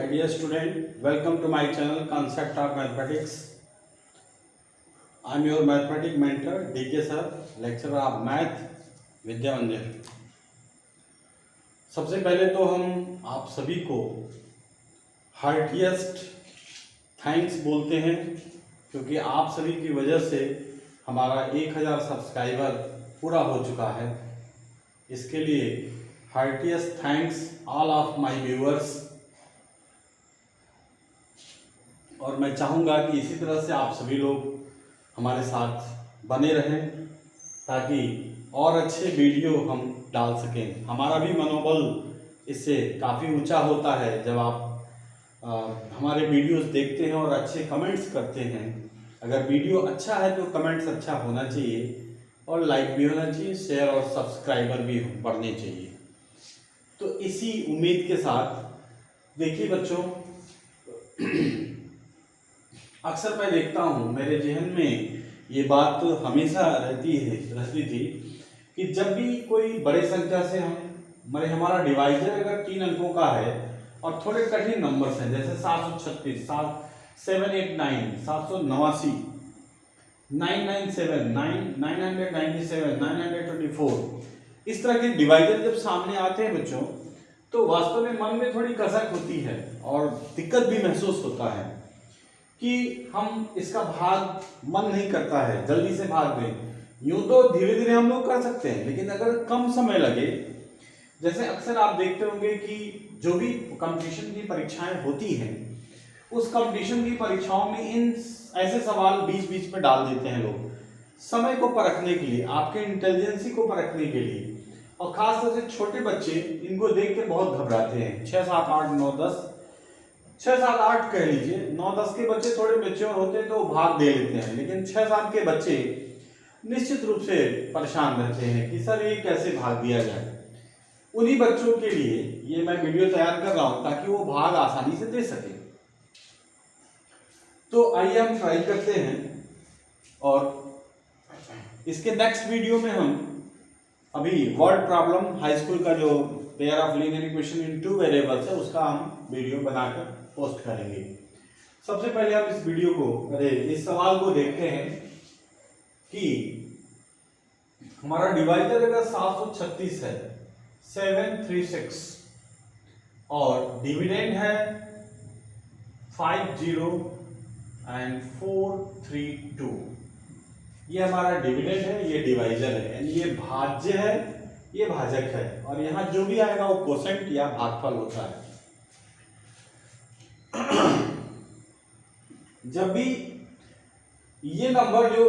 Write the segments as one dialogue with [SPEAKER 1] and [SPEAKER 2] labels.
[SPEAKER 1] dear student, welcome to my channel Concept of Mathematics. I am your mathematics mentor DK sir, lecturer of math विद्या मंदिर। सबसे पहले तो हम आप सभी को हार्टिएस्ट थैंक्स बोलते हैं, क्योंकि आप सभी की वजह से हमारा 1000 सब्सक्राइबर पूरा हो चुका है। इसके लिए heartiest thanks all of my viewers. और मैं चाहूँगा कि इसी तरह से आप सभी लोग हमारे साथ बने रहें, ताकि और अच्छे वीडियो हम डाल सकें। हमारा भी मनोबल इससे काफ़ी ऊंचा होता है जब आप हमारे वीडियोस देखते हैं और अच्छे कमेंट्स करते हैं। अगर वीडियो अच्छा है तो कमेंट्स अच्छा होना चाहिए, और लाइक भी होना चाहिए, शेयर और सब्सक्राइबर भी बढ़ने चाहिए। तो इसी उम्मीद के साथ देखिए बच्चों, अक्सर मैं देखता हूँ, मेरे जहन में ये बात तो हमेशा रहती थी कि जब भी कोई बड़े संख्या से हमारा डिवाइजर अगर 3 अंकों का है और थोड़े कठिन नंबर्स हैं, जैसे 736, 789, 789, 997, 997, 924, इस तरह के डिवाइजर जब सामने आते हैं बच्चों, तो वास्तव में मन में थोड़ी कसक होती है और दिक्कत भी महसूस होता है कि हम इसका भाग मन नहीं करता है, जल्दी से भाग दें। यूं तो धीरे धीरे हम लोग कर सकते हैं, लेकिन अगर कम समय लगे, जैसे अक्सर आप देखते होंगे कि जो भी कंपटीशन की परीक्षाएं होती हैं, उस कंपटीशन की परीक्षाओं में इन ऐसे सवाल बीच बीच में डाल देते हैं लोग, समय को परखने के लिए, आपके इंटेलिजेंसी को परखने के लिए। और खास तौर से छोटे बच्चे इनको देख के बहुत घबराते हैं। 6, 7, 8, 9, 10, 6, 7, 8 कह लीजिए, 9, 10 के बच्चे थोड़े मैच्योर होते हैं तो भाग दे लेते हैं, लेकिन 6, 7 के बच्चे निश्चित रूप से परेशान रहते हैं कि सर ये कैसे भाग दिया जाए। उन्हीं बच्चों के लिए ये मैं वीडियो तैयार कर रहा हूं, ताकि वो भाग आसानी से दे सके। तो आइए हम ट्राई करते हैं, और इसके नेक्स्ट वीडियो में हम अभी वर्ड प्रॉब्लम हाई स्कूल का जो pair of linear equation in 2 variables है, उसका हम वीडियो बनाकर पोस्ट करेंगे। सबसे पहले हम इस वीडियो को इस सवाल को देखते हैं कि हमारा डिवाइजर अगर 736 है, 736, और डिविडेंड है 50 एंड 432, ये हमारा डिविडेंड है, ये डिवाइजर है, यानी ये भाज्य है, ये भाजक है, और यहां जो भी आएगा वो कोसेंट या भागफल होता है। जब भी ये नंबर जो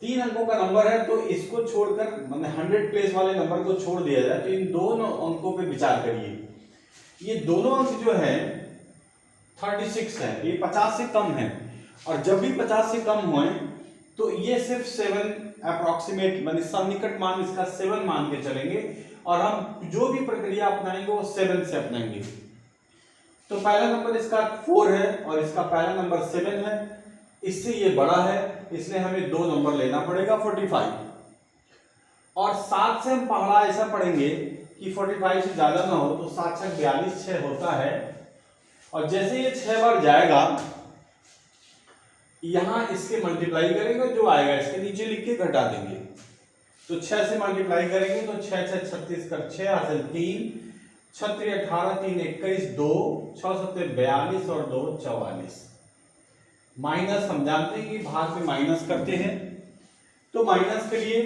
[SPEAKER 1] 3 अंकों का नंबर है, तो इसको छोड़कर, मतलब 100 प्लेस वाले नंबर को छोड़ दिया जाए, तो इन दोनों अंकों पे विचार करिए। ये दोनों अंक जो है 36 है, ये 50 से कम है, और जब भी 50 से कम हुए तो ये सिर्फ 7 अप्रोक्सीमेट, मतलब सन्निकट मान इसका 7 मान के चलेंगे, और हम जो भी प्रक्रिया अपनाएंगे वो 7 से अपनाएंगे। तो पहला नंबर इसका 4 है और इसका पहला नंबर 7 है, इससे ये बड़ा है, इसलिए हमें 2 नंबर लेना पड़ेगा 45। और 7 से हम पहाड़ा ऐसा पढ़ेंगे कि 45 से ज्यादा ना हो, तो 7 से 42, 6 होता है, और जैसे ये 6 बार जाएगा, यहां इसके मल्टीप्लाई करेंगे, जो आएगा इसके नीचे लिख के घटा देंगे। तो 6 से मल्टीप्लाई करेंगे तो 6, 6, 36 कर 6 हासिल 3, 36, 18, 3, 21, 2, 6, 7, 42 और 2, 44। माइनस हम जानते हैं कि भाग में माइनस करते हैं, तो माइनस करिए।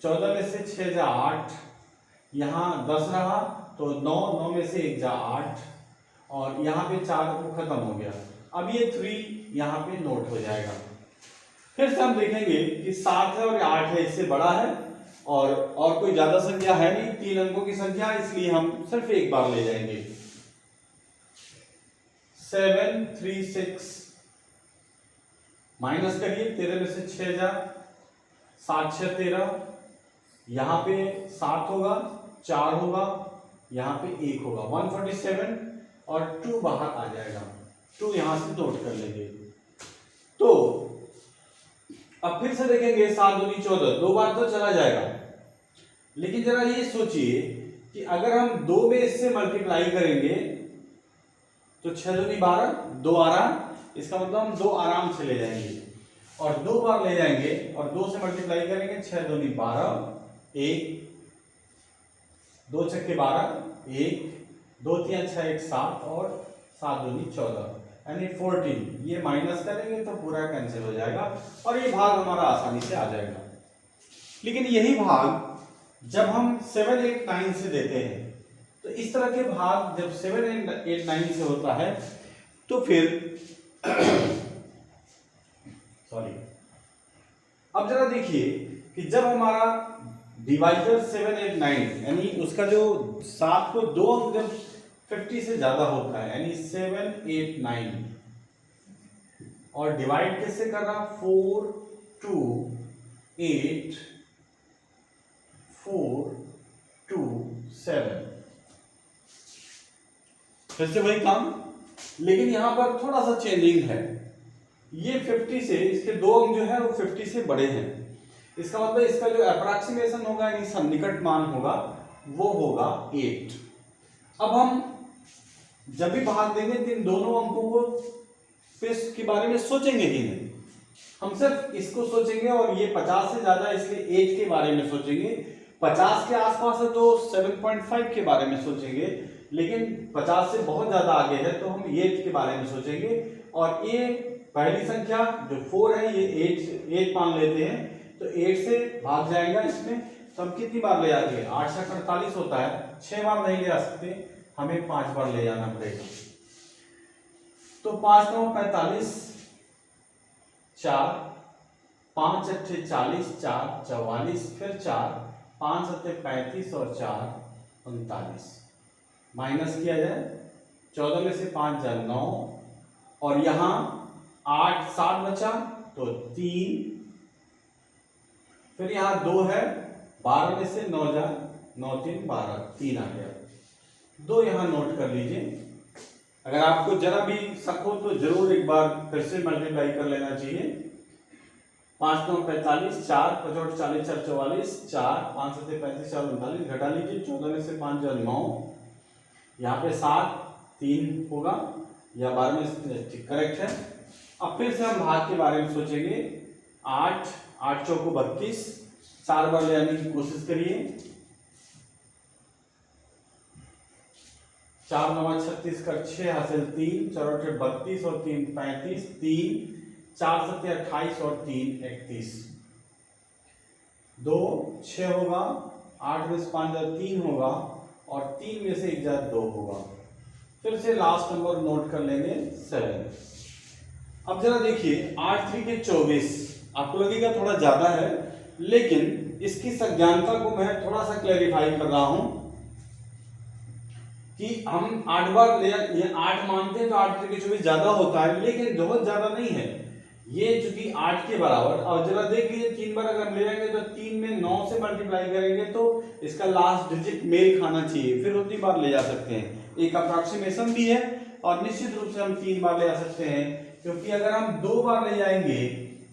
[SPEAKER 1] 14 में से 6 जा 8, यहाँ 10 रहा, तो 9, 9 में से 1 जा 8, और यहाँ पे 4 को खत्म हो गया। अब ये 3 यहाँ पे नोट हो जाएगा। फिर से हम देखेंगे कि 7 है और 8 है, इससे बड़ा है, और कोई ज्यादा संख्या है नहीं, 3 अंकों की संख्या, इसलिए हम सिर्फ एक बार ले जाएंगे। 7, 3, 6, माइनस करिए, 13 में से 6 जा 7, 6, 13, यहाँ पे 7 होगा, 4 होगा, यहाँ पे 1 होगा, 147, और 2 बाहर आ जाएगा, 2 यहां से नोट कर लेंगे। तो अब फिर से देखेंगे, 7 दूनी 14, 2 बार तो चला जाएगा, लेकिन जरा ये सोचिए कि अगर हम 2 में इससे मल्टीप्लाई करेंगे तो 6 दूनी 12, 2 आराम, इसका मतलब हम 2 आराम से ले जाएंगे और 2 बार ले जाएंगे और 2 से मल्टीप्लाई करेंगे। 6 दूनी 12, 1, 2 छक्के 12, 1, 2 3 6 1 7 और 7 दूनी 14 यानी 14। ये माइनस करेंगे तो पूरा कैंसिल हो जाएगा और ये भाग हमारा आसानी से आ जाएगा। लेकिन यही भाग जब हम 7 8 9 से देते हैं तो इस तरह के भाग जब 7 8 9 से होता है तो फिर सॉरी, अब जरा देखिए कि जब हमारा डिवाइजर 7 8 9 यानी उसका जो 7 को 2 अंक जब 50 से ज्यादा होता है यानी 7 8 9 और डिवाइड किससे कर रहा 4 2 8 4 2 7, फिर से वही काम, लेकिन यहां पर थोड़ा सा चेंजिंग है। ये 50 से इसके 2 अंक जो है वो 50 से बड़े हैं, इसका मतलब इसका जो अप्रॉक्सीमेशन होगा यानी सन्निकट मान होगा वो होगा 8। अब हम जब भी भाग देंगे तो इन दोनों अंकों को के बारे में सोचेंगे ही नहीं, हम सिर्फ इसको सोचेंगे और ये 50 से ज्यादा इसलिए 8 के बारे में सोचेंगे। 50 के आसपास है तो 7.5 के बारे में सोचेंगे, लेकिन 50 से बहुत ज्यादा आगे है तो हम 8 के बारे में सोचेंगे। और ये पहली संख्या जो 4 है ये 8 मान लेते हैं तो 8 से भाग जाएगा इसमें, तो हम कितनी बार ले जाएंगे 8 से 48 होता है, 6 बार नहीं ले जा सकते, हमें 5 बार ले जाना पड़ेगा। तो 5 9 45, 4 5 8 40, 4 44, फिर 4 5 7 35 और 4 39। माइनस किया जाए 14 में से 5 जा 9 और यहाँ 8 7 बचा तो 3, फिर यहाँ 2 है 12 में से 9 जा 9 3 12, 3 आ गया। 2 यहाँ नोट कर लीजिए, अगर आपको जरा भी शक हो तो जरूर एक बार फिर से मल्टीप्लाई कर लेना चाहिए। 5 9 45, 4 5 8 40 4 44, 4 5 7 35 4 39, घटा लीजिए 14 में से 5 जा 9, यहाँ पे 7 3 होगा या 12 में से करेक्ट है। अब फिर से हम भाग के बारे में सोचेंगे। 8 8 चौको 32, 4 बार ले आने की कोशिश करिए। 4 9 36 कर 6 हासिल 3, 4 8 32 और 3 35, 3 4 7 28 और 3 31, 2 6 होगा, 8 में से 5 3 होगा और 3 में से 1 2 होगा। फिर से लास्ट नंबर नोट कर लेंगे 7। अब जरा देखिए 8 3 के 24, आपको लगेगा थोड़ा ज्यादा है, लेकिन इसकी संज्ञानता को मैं थोड़ा सा क्लैरिफाई कर रहा हूं कि हम 8 बार ले ये 8 मानते हैं तो 8 3 के 24 ज्यादा होता है, लेकिन बहुत ज्यादा नहीं है ये, चूंकि 8 के बराबर। और जरा देख लीजिए 3 बार अगर ले जाएंगे तो 3 में 9 से मल्टीप्लाई करेंगे तो इसका लास्ट डिजिट मेल खाना चाहिए, फिर उतनी बार ले जा सकते हैं। एक अप्रॉक्सीमेशन भी है और निश्चित रूप से हम 3 बार ले जा सकते हैं, क्योंकि अगर हम 2 बार ले जाएंगे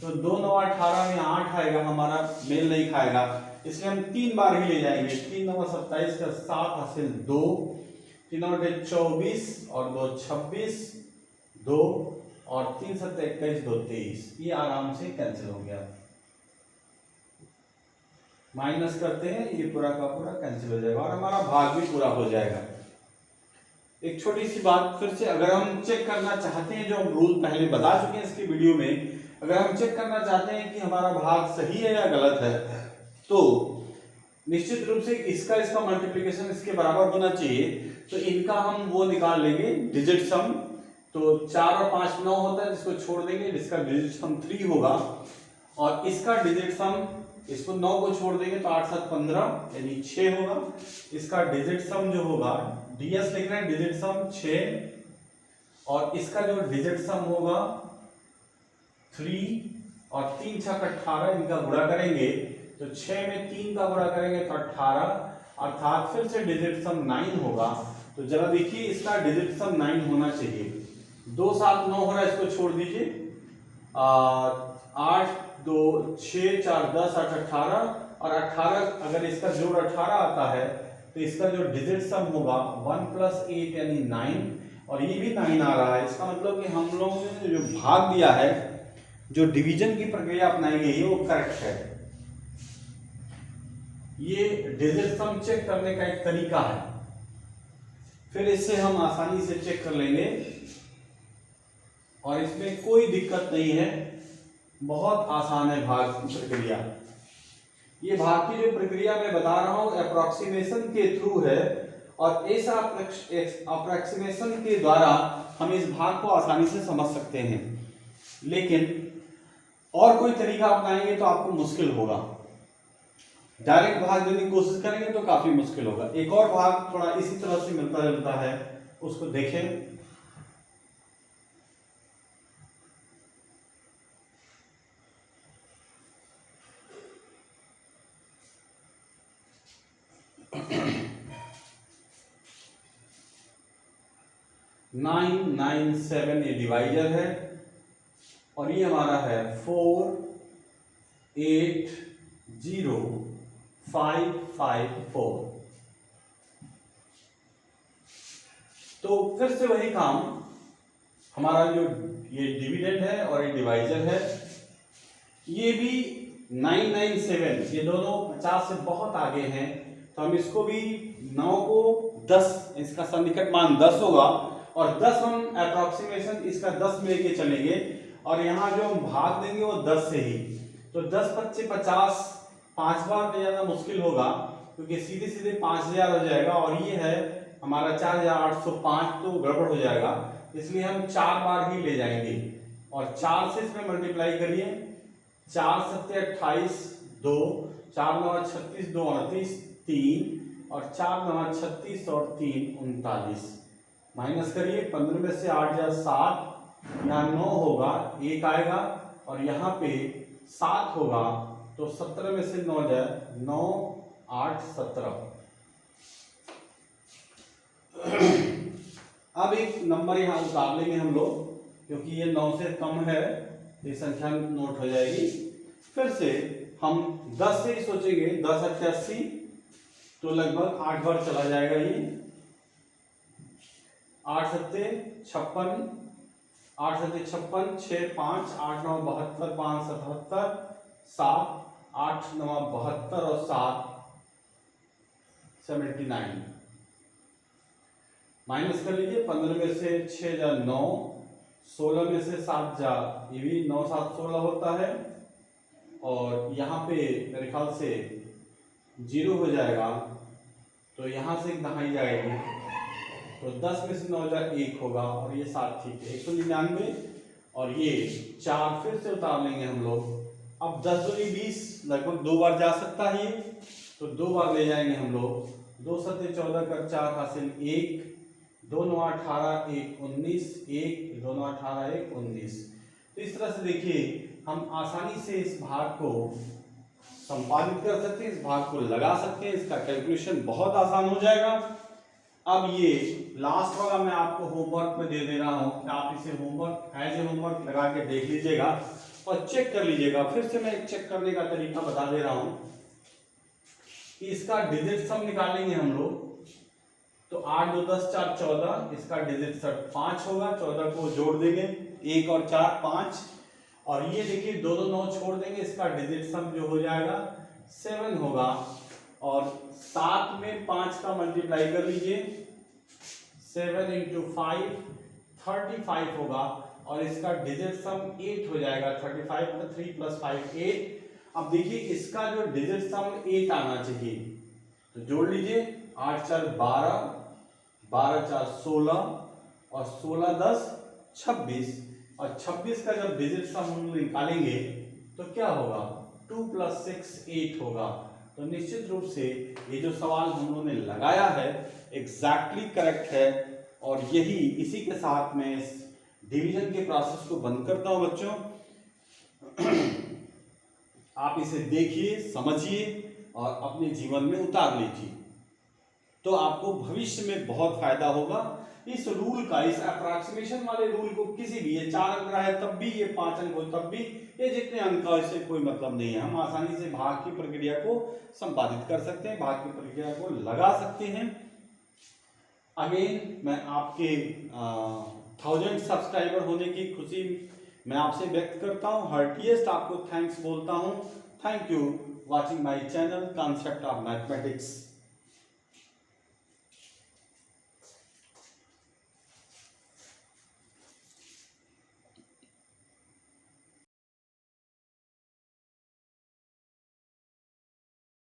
[SPEAKER 1] तो 2 9 18 में 8 आएगा, हमारा मेल नहीं खाएगा, इसलिए हम 3 बार ही ले जाएंगे। 3 9 27 का 7 हासिल 2, 3 9 24 और 2 26, 2 और 3 7 21 2 23, ये आराम से कैंसिल हो गया। माइनस करते हैं, ये पूरा का पूरा कैंसिल हो जाएगा और हमारा भाग भी पूरा हो जाएगा। एक छोटी सी बात फिर से, अगर हम चेक करना चाहते हैं, जो हम रूल पहले बता चुके हैं इसके वीडियो में, अगर हम चेक करना चाहते हैं कि हमारा भाग सही है या गलत है, तो निश्चित रूप से इसका मल्टीप्लिकेशन इसके बराबर होना चाहिए, तो इनका हम वो निकाल लेंगे डिजिट सम। तो 4 और 5 9 होता है, जिसको छोड़ देंगे, जिसका डिजिट सम 3 होगा, और इसका डिजिट सम, इसको 9 को छोड़ देंगे तो 8 7 15 यानी 6 होगा। इसका डिजिट सम जो होगा, डीएस लिख रहे हैं, डिजिट सम 6, और इसका जो डिजिट सम होगा 3 और 3 6 18, इनका गुणा करेंगे तो 6 में 3 का गुणा करेंगे तो 18, अर्थात फिर से डिजिट सम 9 होगा। तो जरा देखिए इसका डिजिट सम 9 होना चाहिए। 2 7 9 हो रहा है, इसको छोड़ दीजिए। 8 2 6 4 10 8 18, और 18 अगर इसका जोड़ 18 आता है तो इसका जो डिजिट सम होगा 1 + 8 यानी 9, और ये भी 9 आ रहा है। इसका मतलब कि हम लोगों ने जो भाग दिया है, जो डिवीजन की प्रक्रिया अपनाई गई है वो करेक्ट है। ये डिजिट सम चेक करने का एक तरीका है, फिर इससे हम आसानी से चेक कर लेंगे और इसमें कोई दिक्कत नहीं है, बहुत आसान है भाग की प्रक्रिया। ये भाग की जो प्रक्रिया मैं बता रहा हूं अप्रोक्सीमेशन के थ्रू है, और इस अप्रोक्सीमेशन के द्वारा हम इस भाग को आसानी से समझ सकते हैं। लेकिन और कोई तरीका अपनाएंगे तो आपको मुश्किल होगा, डायरेक्ट भाग देने की कोशिश करेंगे तो काफी मुश्किल होगा। एक और भाग थोड़ा इसी तरह से मिलता जुलता है, उसको देखें। नाइन 9 7 ये डिवाइजर है, और ये हमारा है 4 8 0 5 5 4। तो फिर से वही काम, हमारा जो ये डिविडेंड है और ये डिवाइजर है, ये भी 9 9 7, ये दोनों 50 से बहुत आगे हैं, तो हम इसको भी 9 को 10, इसका सन्निकट मान 10 होगा, और 10 हम अप्रोक्सीमेशन इसका 10 में लेके चलेंगे, और यहाँ जो हम भाग देंगे वो 10 से ही। तो 10 25 50, 5 बार में ज्यादा मुश्किल होगा, क्योंकि सीधे सीधे 5000 हो जाएगा, और ये है हमारा 4805, तो गड़बड़ हो जाएगा, इसलिए हम 4 बार ही ले जाएंगे, और 4 से इसमें मल्टीप्लाई करिए। 4 7 28 2, 4 9 36 2 38 3, और 4 9 36 और 3 39। माइनस करिए, 15 में से 8 जा 7, यहाँ 9 होगा, 1 आएगा, और यहाँ पे 7 होगा, तो 17 में से 9 जाए 9 8 17। अब एक नंबर यहाँ उतार लेंगे हम लोग, क्योंकि ये 9 से कम है, ये संख्या नोट हो जाएगी। फिर से हम 10 से ही सोचेंगे, 10 88, तो लगभग 8 बार चला जाएगा ये। 8 7 56, 8 7 56, 6 5 8 9 72, 5 77, 7 8 9 72 और 7 79। माइनस कर लीजिए, 15 में से 6 जा 9, 16 में से 7 जा, ये भी 9 7 16 होता है, और यहाँ पे मेरे ख्याल से 0 हो जाएगा, तो यहाँ से एक दहाई जाएगी, तो 10 में से 9 जा 1 होगा, और ये 7 ठीक है 199, और ये 4 फिर से उतार लेंगे हम लोग। अब 10 दूनी 20, लगभग 2 बार जा सकता है ये, तो 2 बार ले जाएंगे हम लोग। 2 7 14 कर 4 हासिल 1, 2 9 18 1 19, 1 2 9 18 1 19। तो इस तरह से देखिए हम आसानी से इस भाग को संपादित कर सकते हैं, इस भाग को लगा सकते हैं, इसका कैलकुलेशन बहुत आसान हो जाएगा। अब ये लास्ट वाला मैं आपको होमवर्क में दे दे रहा हूं कि आप इसे होमवर्क एज ए होमवर्क लगा के देख लीजिएगा और चेक कर लीजिएगा। फिर से मैं एक चेक करने का तरीका बता दे रहा हूं कि इसका डिजिट सम निकालेंगे हम लोग, तो 8 2 10 4 14, इसका डिजिट सम 5 होगा, 14 को जोड़ देंगे, 1 और 4 5, और ये देखिए 2 2 9 छोड़ देंगे, इसका डिजिट सम जो हो जाएगा 7 होगा, और 7 में 5 का मल्टीप्लाई कर लीजिए, 7 × 5 35 होगा, और इसका डिजिट सम 8 हो जाएगा, 35 का 3 + 5 8। अब देखिए इसका जो डिजिट सम 8 आना चाहिए, तो जोड़ लीजिए, 8 4 12, 12 4 16, और 16 10 26, और 26 का जब डिजिट सम हम निकालेंगे तो क्या होगा, 2 + 6 8 होगा। तो निश्चित रूप से ये जो सवाल हम लोगों ने लगाया है एग्जैक्टली करेक्ट है, और यही इसी के साथ मैं इस डिवीजन के प्रोसेस को बंद करता हूं बच्चों। आप इसे देखिए, समझिए और अपने जीवन में उतार लीजिए, तो आपको भविष्य में बहुत फायदा होगा। इस रूल का, इस अप्रॉक्सीमेशन वाले रूल को किसी भी, ये 4 अंक रहा है तब भी, ये 5 अंक हो तब भी, ये जितने अंक का इससे कोई मतलब नहीं है। हम आसानी से भाग की प्रक्रिया को संपादित कर सकते हैं, भाग की प्रक्रिया को लगा सकते हैं। अगेन मैं आपके 1000 सब्सक्राइबर होने की खुशी मैं आपसे व्यक्त करता हूँ, हार्टिएस्ट आपको थैंक्स बोलता हूँ। Thank you watching my channel concept of mathematics.